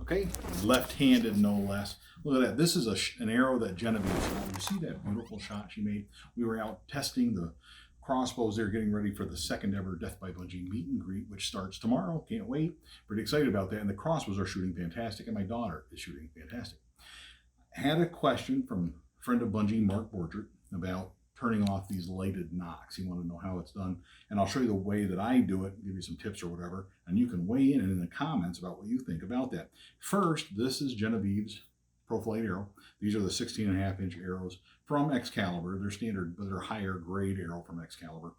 Okay, left-handed no less. Look at that. This is an arrow that Genevieve shot. You see that beautiful shot she made? We were out testing the crossbows. They're getting ready for the second ever Death by Bunjie meet and greet, which starts tomorrow. Can't wait. Pretty excited about that. And the crossbows are shooting fantastic, and my daughter is shooting fantastic. I had a question from a friend of Bunjie, Mark Borchert, about turning off these lighted nocks. He wanted to know how it's done, and I'll show you the way that I do it, give you some tips or whatever, and you can weigh in the comments about what you think about that. First, this is Genevieve's Profilade arrow. These are the 16.5-inch arrows from Excalibur. They're standard, but they're higher grade arrow from Excalibur.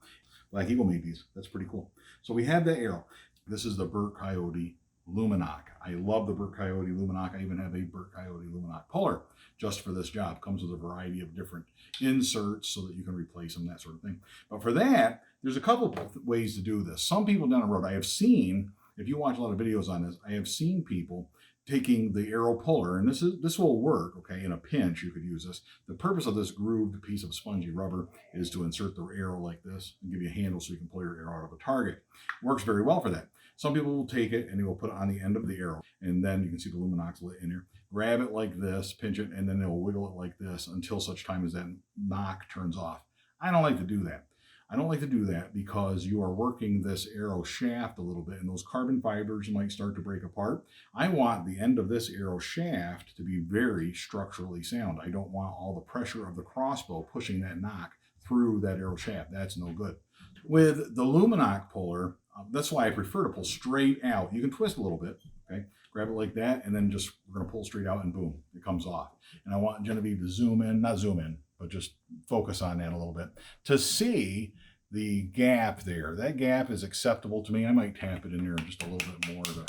Black Eagle made these. That's pretty cool. So we have that arrow. This is the Burt Coyote Lumenok. I love the Burt Coyote Lumenok. I even have a Burt Coyote Lumenok puller just for this job. Comes with a variety of different inserts so that you can replace them, that sort of thing. But for that, there's a couple of ways to do this. Some people down the road, I have seen, if you watch a lot of videos on this, I have seen people taking the arrow puller, and this will work, okay, in a pinch you could use this. The purpose of this grooved piece of spongy rubber is to insert the arrow like this and give you a handle so you can pull your arrow out of a target. Works very well for that. Some people will take it and they will put it on the end of the arrow, and then you can see the Lumenoks lit in here. Grab it like this, pinch it, and then they'll wiggle it like this until such time as that nock turns off. I don't like to do that. I don't like to do that because you are working this arrow shaft a little bit, and those carbon fibers might start to break apart. I want the end of this arrow shaft to be very structurally sound. I don't want all the pressure of the crossbow pushing that nock through that arrow shaft. That's no good. With the Lumenok puller, that's why I prefer to pull straight out. You can twist a little bit, okay? Grab it like that, and then just, we're gonna pull straight out, and boom, it comes off. And I want Genevieve to zoom in, not zoom in, but just focus on that a little bit to see the gap there. That gap is acceptable to me. I might tap it in there just a little bit more to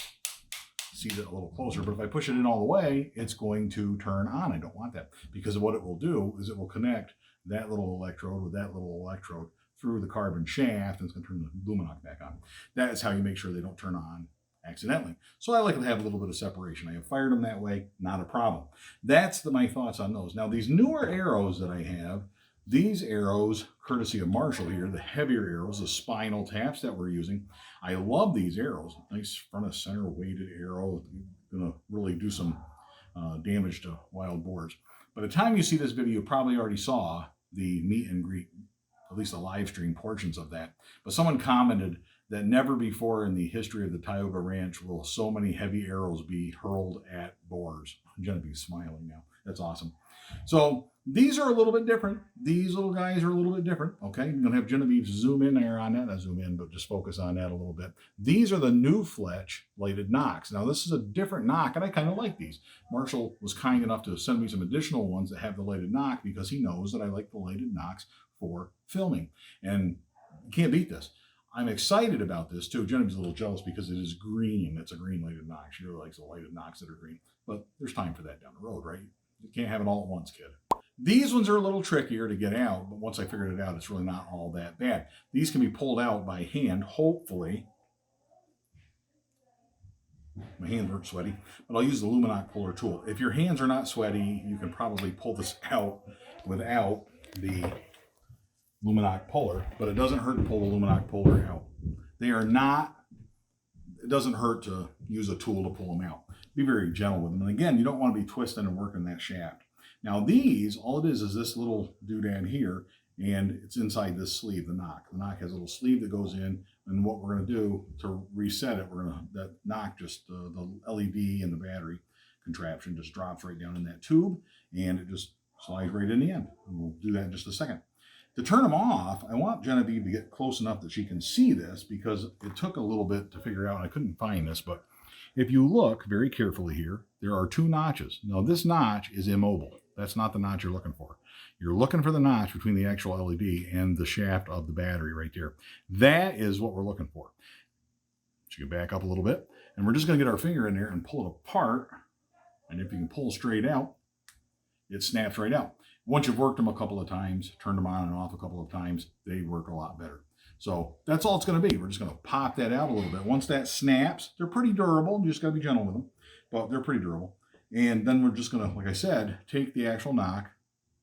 see that a little closer, but if I push it in all the way, it's going to turn on. I don't want that, because what it will do is it will connect that little electrode with that little electrode through the carbon shaft, and it's going to turn the Lumenok back on. That is how you make sure they don't turn on accidentally. So I like to have a little bit of separation. I have fired them that way, not a problem. That's my thoughts on those. Now, these newer arrows that I have, these arrows, courtesy of Marshall here, the heavier arrows, the spinal taps that we're using, I love these arrows. Nice front of center weighted arrow. Going to really do some damage to wild boars. By the time you see this video, you probably already saw the meet and greet, at least the live stream portions of that. But someone commented that never before in the history of the Tioga Ranch will so many heavy arrows be hurled at boars. Genevieve's smiling now. That's awesome. So these are a little bit different. These little guys are a little bit different. Okay, I'm going to have Genevieve zoom in there on that. Not zoom in, but just focus on that a little bit. These are the Nufletch lighted nocks. Now this is a different nock, and I kind of like these. Marshall was kind enough to send me some additional ones that have the lighted nock because he knows that I like the lighted nocks for filming, and you can't beat this. I'm excited about this too. Genevieve's a little jealous because it is green. It's a green lighted nock. She really likes the lighted nocks that are green, but there's time for that down the road, right? You can't have it all at once, kid. These ones are a little trickier to get out, but once I figured it out, it's really not all that bad. These can be pulled out by hand, hopefully. My hands weren't sweaty, but I'll use the Lumenok puller tool. If your hands are not sweaty, you can probably pull this out without the Lumenok puller, but it doesn't hurt to pull the Lumenok puller out. They are not, it doesn't hurt to use a tool to pull them out. Be very gentle with them. And again, you don't want to be twisting and working that shaft. Now these, all it is this little doodad here, and it's inside this sleeve, the nock. The nock has a little sleeve that goes in, and what we're going to do to reset it, that nock just, the LED and the battery contraption just drops right down in that tube, and it just slides right in the end. And we'll do that in just a second. To turn them off, I want Genevieve to get close enough that she can see this, because it took a little bit to figure out, and I couldn't find this, but if you look very carefully here, there are two notches. Now this notch is immobile. That's not the notch you're looking for. You're looking for the notch between the actual LED and the shaft of the battery right there. That is what we're looking for. So you can back up a little bit, and we're just going to get our finger in there and pull it apart. And if you can pull straight out, it snaps right out. Once you've worked them a couple of times, turned them on and off a couple of times, they work a lot better. So that's all it's going to be. We're just going to pop that out a little bit. Once that snaps, they're pretty durable. You just got to be gentle with them, but they're pretty durable. And then we're just going to, like I said, take the actual nock,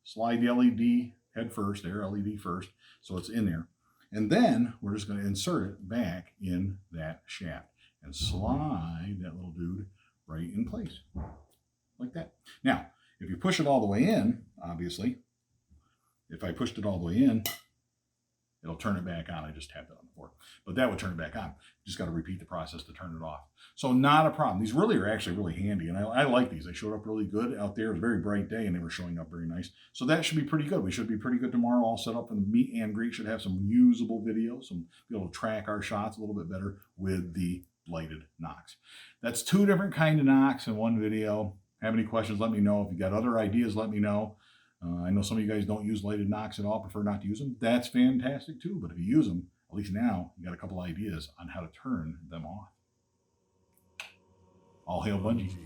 slide the LED head first, there, LED first, so it's in there. And then we're just going to insert it back in that shaft and slide that little dude right in place, like that. Now, if you push it all the way in, obviously, if I pushed it all the way in, it'll turn it back on. I just tapped it on the fork, but that would turn it back on. You just got to repeat the process to turn it off. So not a problem. These really are actually really handy, and I like these. They showed up really good out there. It was a very bright day, and they were showing up very nice. So that should be pretty good. We should be pretty good tomorrow, all set up for the meet and greet. Should have some usable videos, be able to track our shots a little bit better with the lighted nocks. That's 2 different kind of nocks in one video. Have any questions, let me know. If you got other ideas, let me know. I know some of you guys don't use lighted nocks at all, prefer not to use them. That's fantastic too, but if you use them, at least now you got a couple ideas on how to turn them off. All hail Bunjie.